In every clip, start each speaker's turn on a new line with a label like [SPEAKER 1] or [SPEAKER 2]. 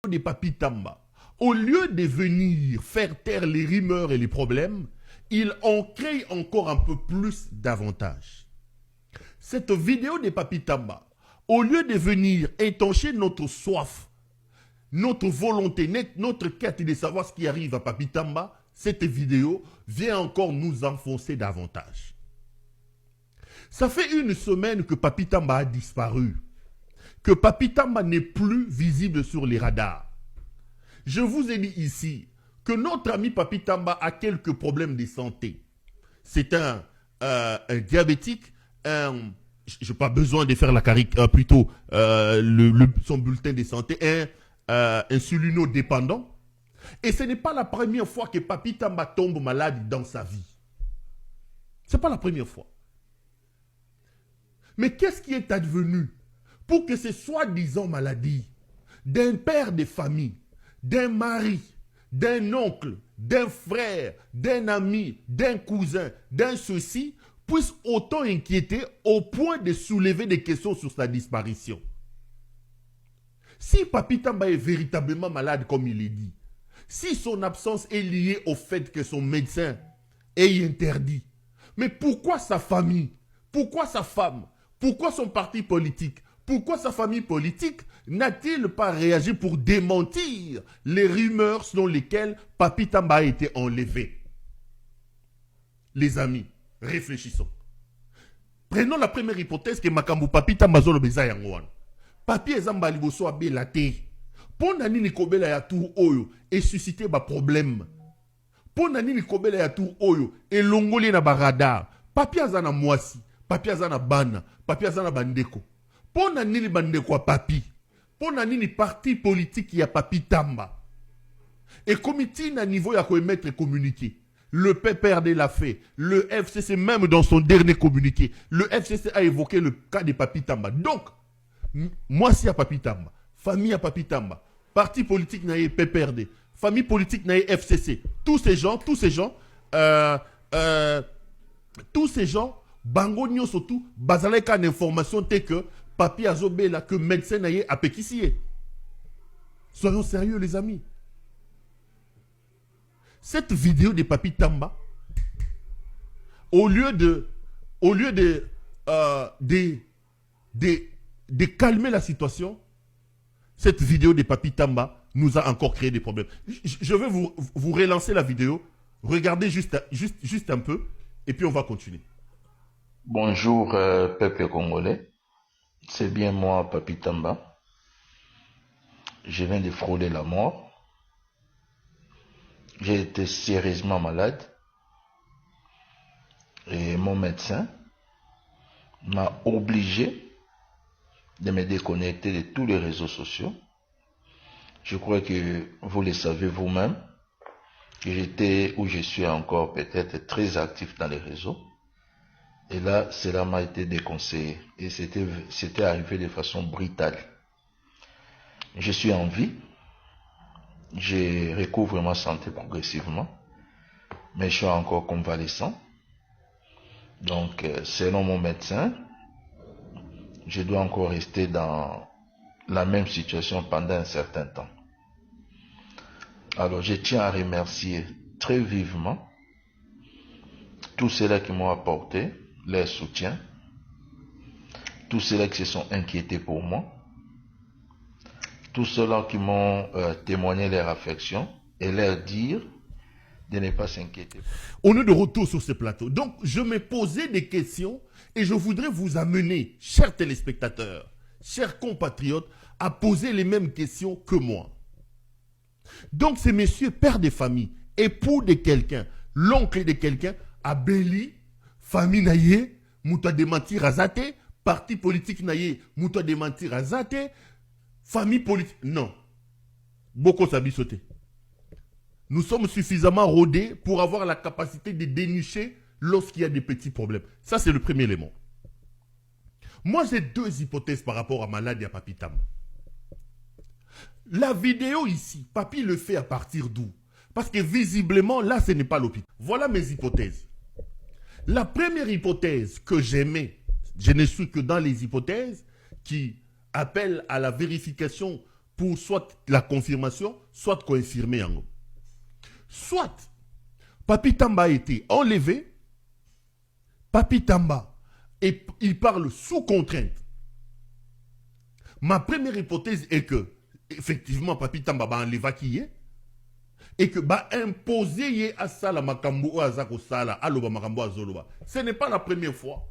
[SPEAKER 1] des Papi Tamba, au lieu de venir faire taire les rumeurs et les problèmes, il en crée encore un peu plus d'avantages. Cette vidéo des Papi Tamba, au lieu de venir étancher notre soif, notre volonté, notre quête de savoir ce qui arrive à Papi Tamba, cette vidéo vient encore nous enfoncer davantage. Ça fait une semaine que Papi Tamba a disparu, que Papi Tamba n'est plus visible sur les radars. Je vous ai dit ici que notre ami Papi Tamba a quelques problèmes de santé. C'est un diabétique, je n'ai pas besoin de faire la plutôt son bulletin de santé, un insulino-dépendant. Et ce n'est pas la première fois que Papi Tamba tombe malade dans sa vie. Ce n'est pas la première fois. Mais qu'est-ce qui est advenu pour que ces soi-disant maladies d'un père de famille, d'un mari, d'un oncle, d'un frère, d'un ami, d'un cousin, d'un ceci, puissent autant inquiéter au point de soulever des questions sur sa disparition? Si Papi Tamba est véritablement malade comme il est dit, si son absence est liée au fait que son médecin est interdit, mais pourquoi sa famille, pourquoi sa femme, pourquoi son parti politique, pourquoi sa famille politique n'a-t-il pas réagi pour démentir les rumeurs selon lesquelles Papi Tamba a été enlevé? Les amis, réfléchissons. Prenons la première hypothèse que Makambu Papi Tamba zolo beza yangoan. Papi ezamba liboso abela te. Pona nini kobela ya tour oyo et susciter ba problème. Pona nini kobela ya tour oyo et longoli na barada. Papi azana mwasi, papi azana bana, papi azana bandeko. Pona nini bandeko a papi. Pona nini parti politique ya Papi Tamba. Et comité na niveau ya ko émettre communiqué. Le PPRD l'a fait. Le FCC même dans son dernier communiqué. Le FCC a évoqué le cas de Papi Tamba. Donc, moi si à Papi Tamba, famille à Papi Tamba, parti politique n'a PPRD, famille politique n'a FCC, tous ces gens, bango nyo surtout, bazaleka d'information telle que Papi Azobé là que médecin n'a à péquissier. Soyons sérieux les amis. Cette vidéo de Papi Tamba, au lieu de calmer la situation, cette vidéo de Papi Tamba nous a encore créé des problèmes. Je vais vous relancer la vidéo. Regardez juste un peu et puis on va continuer.
[SPEAKER 2] Bonjour peuple congolais. C'est bien moi Papi Tamba. Je viens de frôler la mort. J'ai été sérieusement malade. Et mon médecin m'a obligé de me déconnecter de tous les réseaux sociaux. Je crois que vous le savez vous-même, que j'étais ou je suis encore peut-être très actif dans les réseaux. Et là, cela m'a été déconseillé. Et c'était arrivé de façon brutale. Je suis en vie. Je recouvre ma santé progressivement. Mais je suis encore convalescent. Donc, selon mon médecin, je dois encore rester dans la même situation pendant un certain temps. Alors, je tiens à remercier très vivement tous ceux-là qui m'ont apporté leur soutien, tous ceux-là qui se sont inquiétés pour moi, tous ceux-là qui m'ont témoigné leur affection et leur dire de ne pas s'inquiéter.
[SPEAKER 1] On est de retour sur ce plateau. Donc, je me posais des questions et je voudrais vous amener, chers téléspectateurs, chers compatriotes, à poser les mêmes questions que moi. Donc, ces messieurs, père de famille, époux de quelqu'un, l'oncle de quelqu'un, a béli, famille naïe, mouta démentir à zate, parti politique naïe, mouta démentir à zate, famille politique. Non. Beaucoup s'habillent sauté. Nous sommes suffisamment rodés pour avoir la capacité de dénicher lorsqu'il y a des petits problèmes. Ça, c'est le premier élément. Moi, j'ai deux hypothèses par rapport à Malade et à Papi Tamba. La vidéo ici, Papi le fait à partir d'où? Parce que visiblement, là, ce n'est pas l'hôpital. Voilà mes hypothèses. La première hypothèse que j'aimais, je ne suis que dans les hypothèses qui appellent à la vérification pour soit la confirmation, soit confirmer. Soit, Papi Tamba a été enlevé, Papi Tamba, et il parle sous contrainte. Ma première hypothèse est que, effectivement, Papi Tamba va enlever qui est, et que va imposer à Sala Makambo à Zako Sala, à Loba Makambo à Zoloba. Ce n'est pas la première fois.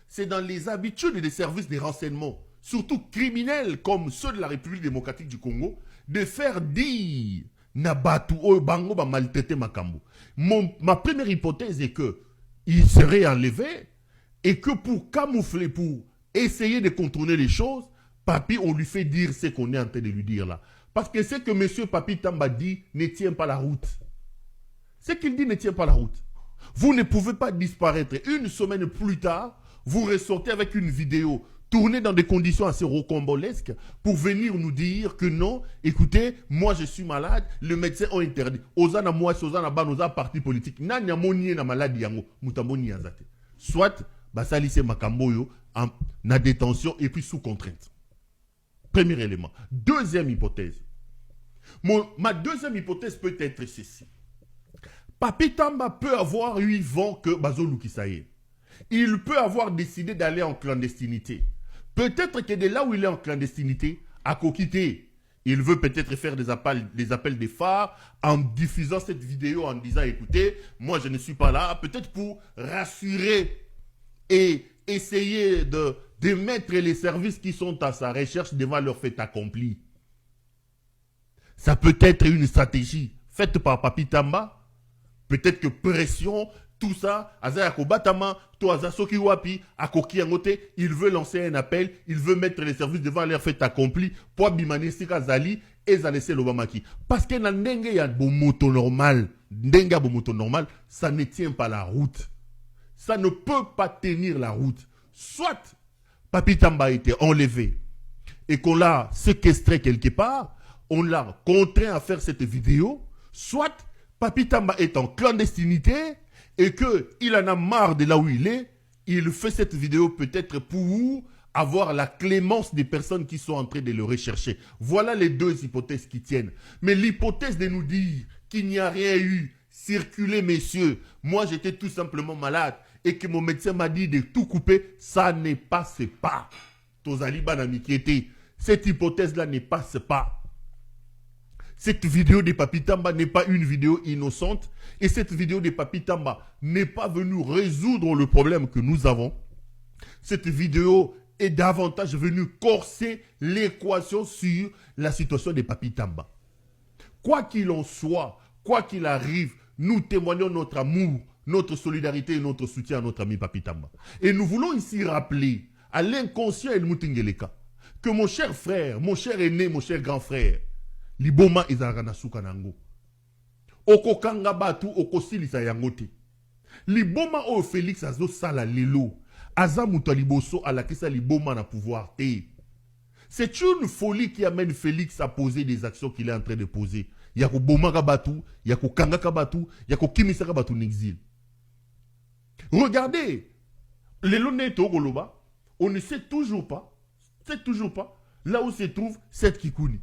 [SPEAKER 1] C'est dans les habitudes des services de renseignement, surtout criminels comme ceux de la République démocratique du Congo, de faire dire Nabatu ou Bango va maltraiter Makambo. Ma première hypothèse est que il serait enlevé et que pour camoufler, pour essayer de contourner les choses, Papi, on lui fait dire ce qu'on est en train de lui dire là. Parce que ce que M. Papi Tamba dit ne tient pas la route. Ce qu'il dit ne tient pas la route. Vous ne pouvez pas disparaître. Une semaine plus tard, vous ressortez avec une vidéo tournée dans des conditions assez rocambolesques pour venir nous dire que non, écoutez, moi je suis malade, les médecins ont interdit. Ozana moi, Ozana ba, nos parti politique. Nanya moni na maladie yango, mutamoni yazate. Soit, basalise makamboyo, na détention et puis sous contrainte. Premier élément. Deuxième hypothèse. Ma deuxième hypothèse peut être ceci. Papi Tamba peut avoir eu vent que Bazolou Kisaye. Il peut avoir décidé d'aller en clandestinité. Peut-être que de là où il est en clandestinité, à Kokité, il veut peut-être faire des appels des phares en diffusant cette vidéo en disant, écoutez, moi je ne suis pas là, peut-être pour rassurer et essayer de mettre les services qui sont à sa recherche devant leur fait accompli. Ça peut être une stratégie faite par Papi Tamba. Peut-être que pression, tout ça, il veut lancer un appel, il veut mettre les services devant leur fait accompli pour Bimanisika Zali et Zalessé Lobamaki. Parce que dans Ndenge, il y a un moto normal. Ça ne tient pas la route. Ça ne peut pas tenir la route. Soit Papi Tamba a été enlevé et qu'on l'a séquestré quelque part, on l'a contraint à faire cette vidéo, soit Papi Tamba est en clandestinité et qu'il en a marre de là où il fait cette vidéo peut-être pour avoir la clémence des personnes qui sont en train de le rechercher. Voilà les deux hypothèses qui tiennent. Mais l'hypothèse de nous dire qu'il n'y a rien eu, circulez messieurs, moi j'étais tout simplement malade et que mon médecin m'a dit de tout couper, ça ne passe pas. Cette hypothèse-là ne passe pas. Cette vidéo de Papi Tamba n'est pas une vidéo innocente et cette vidéo de Papi Tamba n'est pas venue résoudre le problème que nous avons. Cette vidéo est davantage venue corser l'équation sur la situation de Papi Tamba. Quoi qu'il en soit, quoi qu'il arrive, nous témoignons notre amour, notre solidarité et notre soutien à notre ami Papi Tamba. Et nous voulons ici rappeler à l'inconscient El Moutingeleka que mon cher frère, mon cher aîné, mon cher grand frère, Liboma izarana sukanango. Oko kanga batu oko silisa yangote. Liboma o Félix azo sala lelo. Aza muta liboso alakisa liboma na pouvoir te. C'est une folie qui amène Félix à poser des actions qu'il est en train de poser. Yako boma kabatu, yako kanga kabatu, yako kimisa kabatu n'exil. Regardez, lelo neto goloba, on ne sait toujours pas là où se trouve cette Kikouni.